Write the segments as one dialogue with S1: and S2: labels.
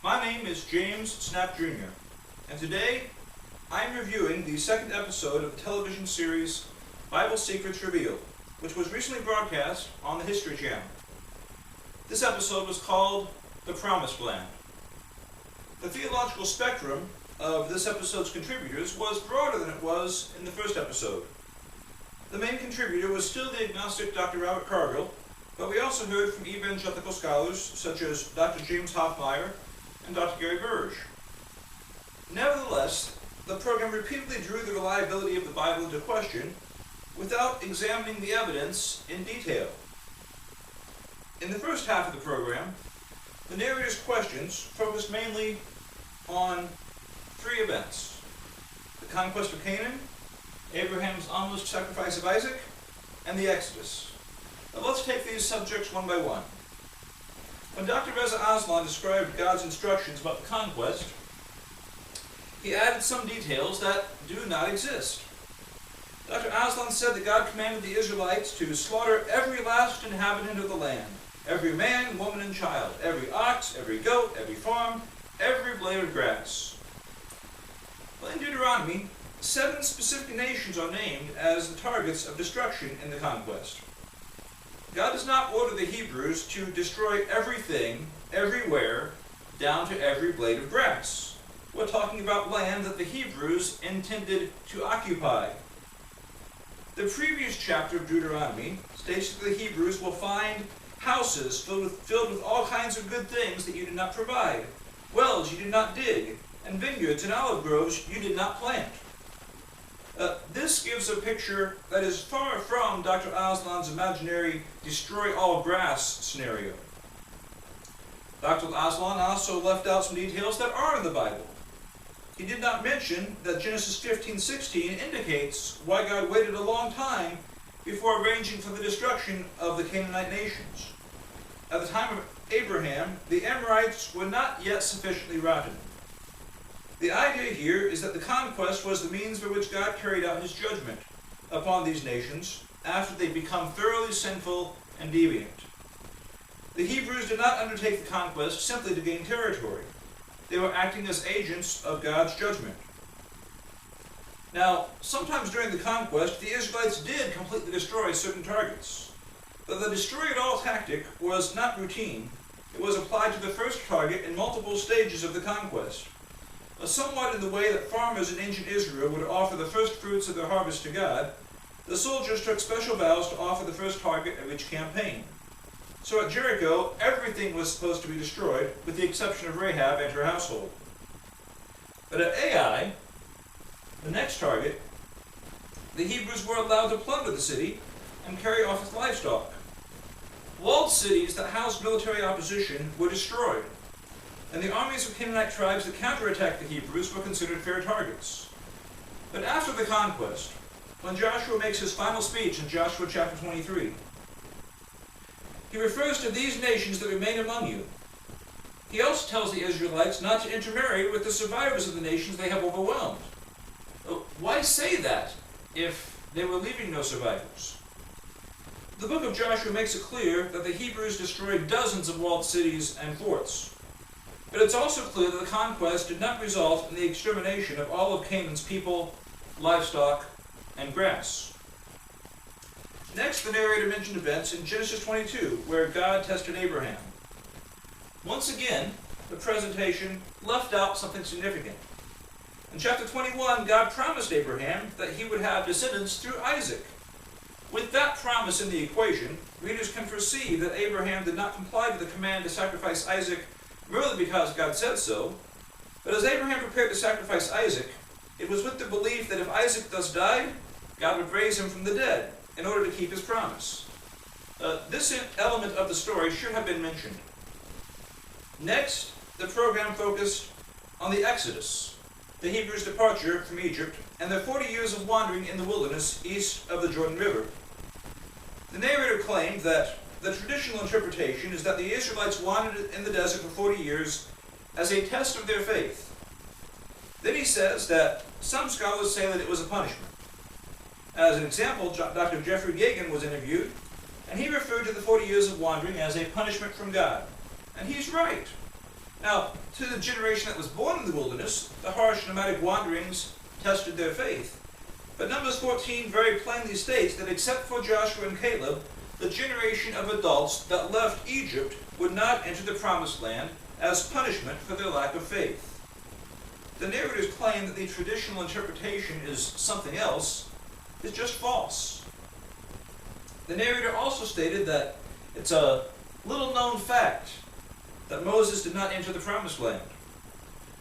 S1: My name is James Snapp Jr., and today I am reviewing the second episode of the television series Bible Secrets Revealed, which was recently broadcast on the History Channel. This episode was called The Promised Land. The theological spectrum of this episode's contributors was broader than it was in the first episode. The main contributor was still the agnostic Dr. Robert Cargill, but we also heard from evangelical scholars such as Dr. James Hoffmeyer and Dr. Gary Burge. Nevertheless, the program repeatedly drew the reliability of the Bible into question without examining the evidence in detail. In the first half of the program, the narrator's questions focused mainly on three events: the conquest of Canaan, Abraham's almost sacrifice of Isaac, and the Exodus. Now let's take these subjects one by one. When Dr. Reza Aslan described God's instructions about the conquest, he added some details that do not exist. Dr. Aslan said that God commanded the Israelites to slaughter every last inhabitant of the land, every man, woman, and child, every ox, every goat, every farm, every blade of grass. Well, in Deuteronomy, 7 specific nations are named as the targets of destruction in the conquest. God does not order the Hebrews to destroy everything, everywhere, down to every blade of grass. We're talking about land that the Hebrews intended to occupy. The previous chapter of Deuteronomy states that the Hebrews will find houses filled with all kinds of good things that you did not provide, wells you did not dig, and vineyards and olive groves you did not plant. This gives a picture that is far from Dr. Aslan's imaginary destroy all grass scenario. Dr. Aslan also left out some details that are in the Bible. He did not mention that Genesis 15:16 indicates why God waited a long time before arranging for the destruction of the Canaanite nations. At the time of Abraham, the Amorites were not yet sufficiently rotten. The idea here is that the conquest was the means by which God carried out his judgment upon these nations after they become thoroughly sinful and deviant. The Hebrews did not undertake the conquest simply to gain territory. They were acting as agents of God's judgment. Now, sometimes during the conquest, the Israelites did completely destroy certain targets. But the destroy-it-all tactic was not routine. It was applied to the first target in multiple stages of the conquest. Somewhat in the way that farmers in ancient Israel would offer the first fruits of their harvest to God, the soldiers took special vows to offer the first target of each campaign. So at Jericho, everything was supposed to be destroyed, with the exception of Rahab and her household. But at Ai, the next target, the Hebrews were allowed to plunder the city and carry off its livestock. Walled cities that housed military opposition were destroyed, and the armies of Canaanite tribes that counterattacked the Hebrews were considered fair targets. But after the conquest, when Joshua makes his final speech in Joshua chapter 23, he refers to these nations that remain among you. He also tells the Israelites not to intermarry with the survivors of the nations they have overwhelmed. Why say that if they were leaving no survivors? The book of Joshua makes it clear that the Hebrews destroyed dozens of walled cities and forts. But it's also clear that the conquest did not result in the extermination of all of Canaan's people, livestock, and grass. Next, the narrator mentioned events in Genesis 22, where God tested Abraham. Once again, the presentation left out something significant. In chapter 21, God promised Abraham that he would have descendants through Isaac. With that promise in the equation, readers can perceive that Abraham did not comply with the command to sacrifice Isaac merely because God said so, but as Abraham prepared to sacrifice Isaac, it was with the belief that if Isaac thus died, God would raise him from the dead in order to keep his promise. This element of the story should have been mentioned. Next, the program focused on the Exodus, the Hebrews' departure from Egypt, and their 40 years of wandering in the wilderness east of the Jordan River. The narrator claimed that the traditional interpretation is that the Israelites wandered in the desert for 40 years as a test of their faith. Then he says that some scholars say that it was a punishment. As an example, Dr. Jeffrey Gagan was interviewed, and he referred to the 40 years of wandering as a punishment from God. And he's right. Now, to the generation that was born in the wilderness, the harsh nomadic wanderings tested their faith. But Numbers 14 very plainly states that except for Joshua and Caleb, the generation of adults that left Egypt would not enter the promised land as punishment for their lack of faith. The narrator's claim that the traditional interpretation is something else is just false. The narrator also stated that it's a little-known fact that Moses did not enter the promised land.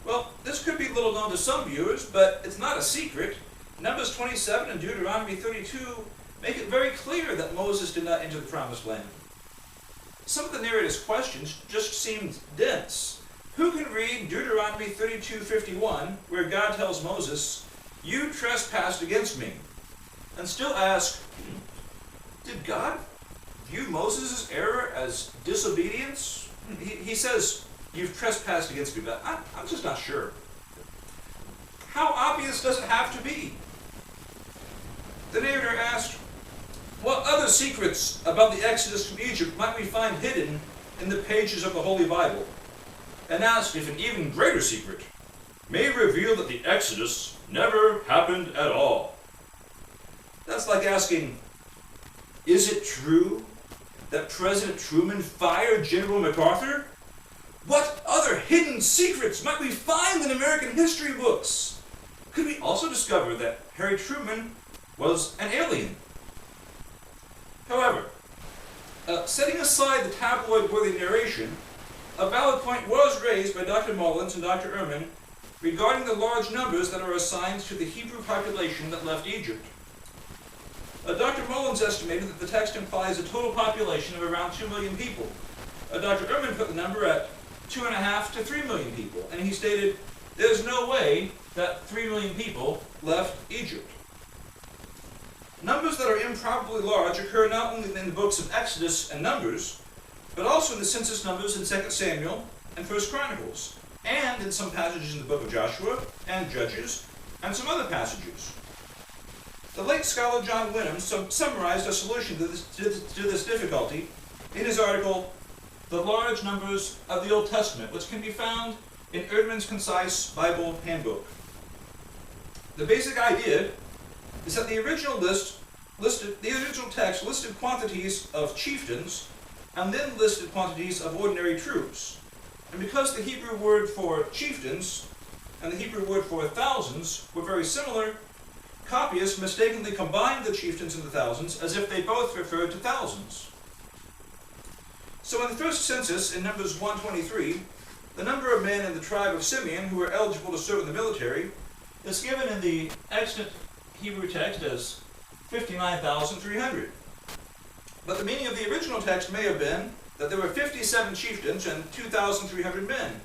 S1: Well, this could be little known to some viewers, but it's not a secret. Numbers 27 and Deuteronomy 32 make it very clear that Moses did not enter the promised land. Some of the narrator's questions just seemed dense. Who can read Deuteronomy 32:51, where God tells Moses, "You trespassed against me," and still ask, did God view Moses' error as disobedience? He says, "You've trespassed against me," but I'm just not sure. How obvious does it have to be? The narrator asked, what other secrets about the Exodus from Egypt might we find hidden in the pages of the Holy Bible? And asked if an even greater secret may reveal that the Exodus never happened at all. That's like asking, is it true that President Truman fired General MacArthur? What other hidden secrets might we find in American history books? Could we also discover that Harry Truman was an alien? However, setting aside the tabloid-worthy narration, a valid point was raised by Dr. Mullins and Dr. Ehrman regarding the large numbers that are assigned to the Hebrew population that left Egypt. Dr. Mullins estimated that the text implies a total population of around 2 million people. Dr. Ehrman put the number at 2.5 to 3 million people, and he stated, there's no way that 3 million people left Egypt. Numbers that are improbably large occur not only in the books of Exodus and Numbers, but also in the census numbers in 2 Samuel and 1 Chronicles, and in some passages in the book of Joshua and Judges, and some other passages. The late scholar John Wyndham summarized a solution to this difficulty in his article, The Large Numbers of the Old Testament, which can be found in Erdman's Concise Bible Handbook. The basic idea is that the original text listed quantities of chieftains and then listed quantities of ordinary troops. And because the Hebrew word for chieftains and the Hebrew word for thousands were very similar, copyists mistakenly combined the chieftains and the thousands as if they both referred to thousands. So in the first census, in Numbers 123, the number of men in the tribe of Simeon who were eligible to serve in the military is given in the extant Hebrew text as 59,300. But the meaning of the original text may have been that there were 57 chieftains and 2,300 men,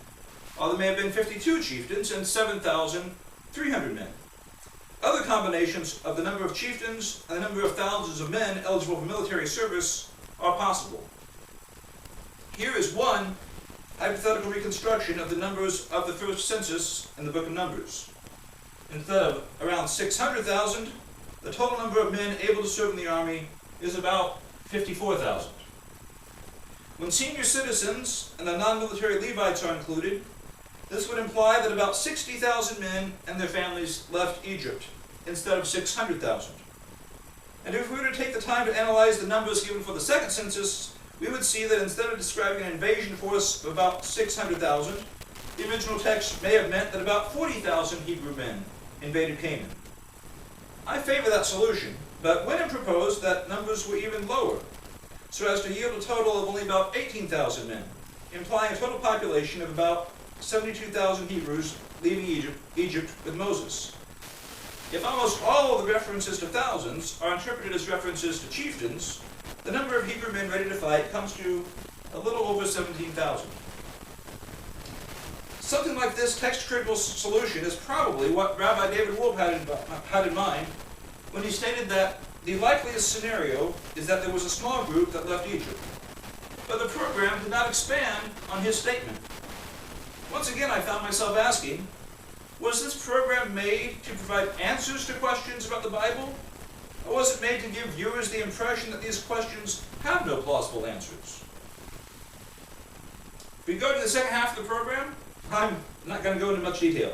S1: or there may have been 52 chieftains and 7,300 men. Other combinations of the number of chieftains and the number of thousands of men eligible for military service are possible. Here is one hypothetical reconstruction of the numbers of the first census in the book of Numbers. Instead of around 600,000, the total number of men able to serve in the army is about 54,000. When senior citizens and the non-military Levites are included, this would imply that about 60,000 men and their families left Egypt instead of 600,000. And if we were to take the time to analyze the numbers given for the second census, we would see that instead of describing an invasion force of about 600,000, the original text may have meant that about 40,000 Hebrew men invaded Canaan. I favor that solution, but Wyndham proposed that numbers were even lower, so as to yield a total of only about 18,000 men, implying a total population of about 72,000 Hebrews leaving Egypt with Moses. If almost all of the references to thousands are interpreted as references to chieftains, the number of Hebrew men ready to fight comes to a little over 17,000. Something like this text-critical solution is probably what Rabbi David Wolf had in mind when he stated that the likeliest scenario is that there was a small group that left Egypt. But the program did not expand on his statement. Once again, I found myself asking, was this program made to provide answers to questions about the Bible? Or was it made to give viewers the impression that these questions have no plausible answers? Regarding the second half of the program, I'm not going to go into much detail.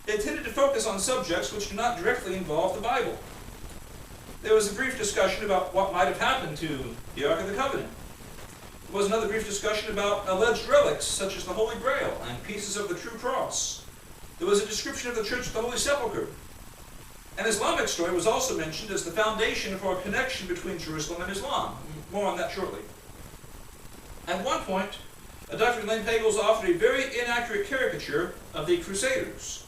S1: It tended to focus on subjects which do not directly involve the Bible. There was a brief discussion about what might have happened to the Ark of the Covenant. There was another brief discussion about alleged relics such as the Holy Grail and pieces of the true cross. There was a description of the Church of the Holy Sepulchre. An Islamic story was also mentioned as the foundation for a connection between Jerusalem and Islam. More on that shortly. At one point, Dr. Elaine Pagels offered a very inaccurate caricature of the Crusaders.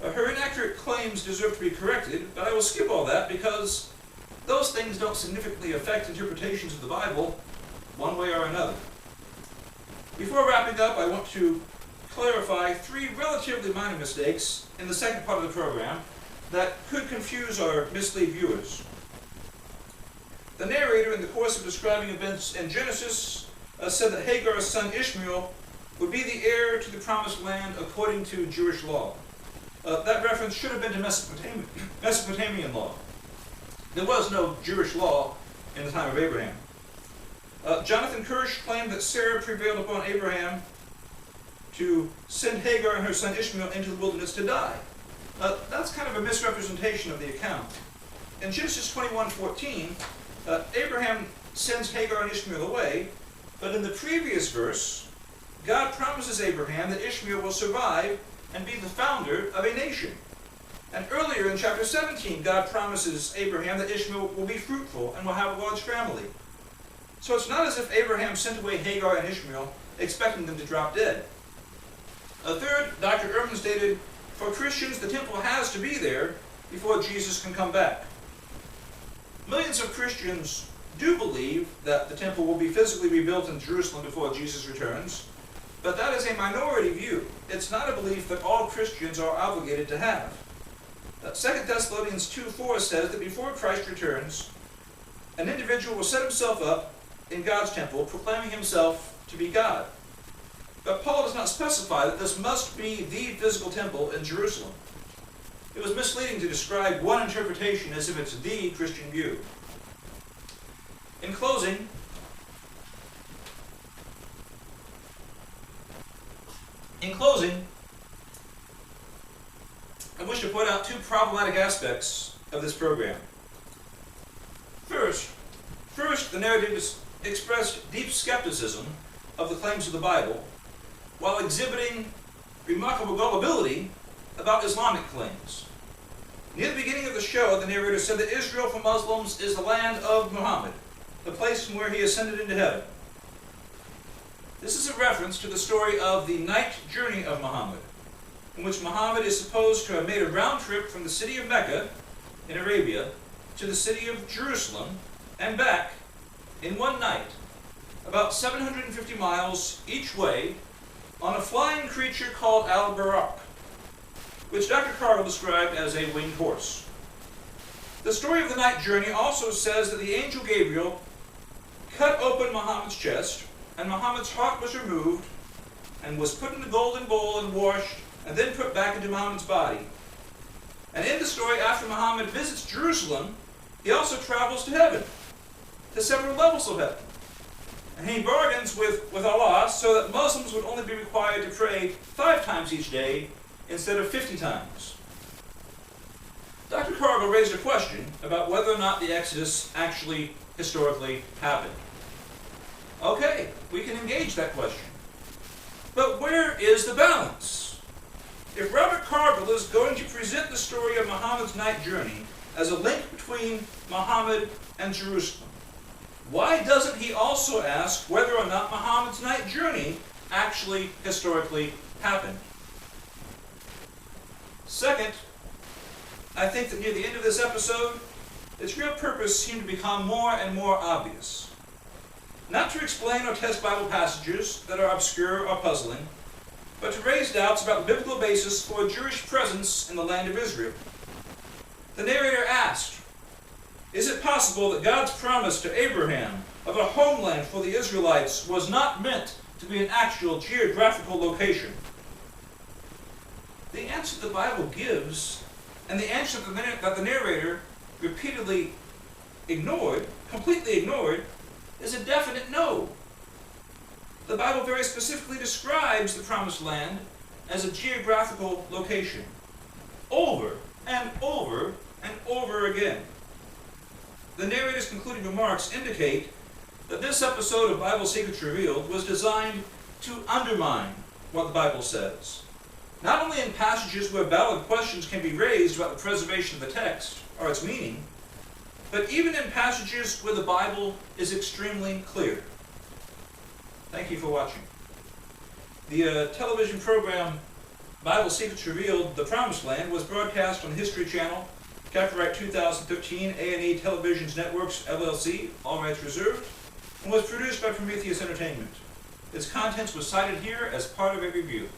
S1: Her inaccurate claims deserve to be corrected, but I will skip all that because those things don't significantly affect interpretations of the Bible one way or another. Before wrapping up, I want to clarify 3 relatively minor mistakes in the second part of the program that could confuse or mislead viewers. The narrator, in the course of describing events in Genesis, said that Hagar's son Ishmael would be the heir to the promised land according to Jewish law. That reference should have been to Mesopotamian law. There was no Jewish law in the time of Abraham. Jonathan Kirsch claimed that Sarah prevailed upon Abraham to send Hagar and her son Ishmael into the wilderness to die. That's kind of a misrepresentation of the account. In Genesis 21:14, Abraham sends Hagar and Ishmael away, but in the previous verse, God promises Abraham that Ishmael will survive and be the founder of a nation. And earlier in chapter 17, God promises Abraham that Ishmael will be fruitful and will have a large family. So it's not as if Abraham sent away Hagar and Ishmael expecting them to drop dead. Third, Dr. Ehrman stated, for Christians, the temple has to be there before Jesus can come back. Millions of Christians do believe that the temple will be physically rebuilt in Jerusalem before Jesus returns, but that is a minority view. It's not a belief that all Christians are obligated to have. 2 Thessalonians 2:4 says that before Christ returns, an individual will set himself up in God's temple, proclaiming himself to be God. But Paul does not specify that this must be the physical temple in Jerusalem. It was misleading to describe one interpretation as if it's the Christian view. In closing, I wish to point out 2 problematic aspects of this program. First, the narrative expressed deep skepticism of the claims of the Bible, while exhibiting remarkable gullibility about Islamic claims. Near the beginning of the show, the narrator said that Israel for Muslims is the land of Muhammad, the place from where he ascended into heaven. This is a reference to the story of the night journey of Muhammad, in which Muhammad is supposed to have made a round trip from the city of Mecca in Arabia to the city of Jerusalem and back in one night, about 750 miles each way, on a flying creature called Al-Buraq, which Dr. Cargill described as a winged horse. The story of the night journey also says that the angel Gabriel cut open Muhammad's chest, and Muhammad's heart was removed and was put in a golden bowl and washed, and then put back into Muhammad's body. And in the story, after Muhammad visits Jerusalem, he also travels to heaven, to several levels of heaven. And he bargains with Allah so that Muslims would only be required to pray 5 times each day instead of 50 times. Dr. Cargill raised a question about whether or not the Exodus actually historically happened. Okay, we can engage that question. But where is the balance? If Robert Cargill is going to present the story of Muhammad's night journey as a link between Muhammad and Jerusalem, why doesn't he also ask whether or not Muhammad's night journey actually historically happened? Second, I think that near the end of this episode, its real purpose seemed to become more and more obvious. Not to explain or test Bible passages that are obscure or puzzling, but to raise doubts about the biblical basis for a Jewish presence in the land of Israel. The narrator asked, is it possible that God's promise to Abraham of a homeland for the Israelites was not meant to be an actual geographical location? The answer the Bible gives, and the answer that the narrator repeatedly completely ignored, is a definite no. The Bible very specifically describes the Promised Land as a geographical location, over and over and over again. The narrator's concluding remarks indicate that this episode of Bible Secrets Revealed was designed to undermine what the Bible says, not only in passages where valid questions can be raised about the preservation of the text or its meaning, but even in passages where the Bible is extremely clear. Thank you for watching. The television program Bible Secrets Revealed, The Promised Land, was broadcast on History Channel, copyright 2013, A&E Televisions Networks, LLC, all rights reserved, and was produced by Prometheus Entertainment. Its contents was cited here as part of a review.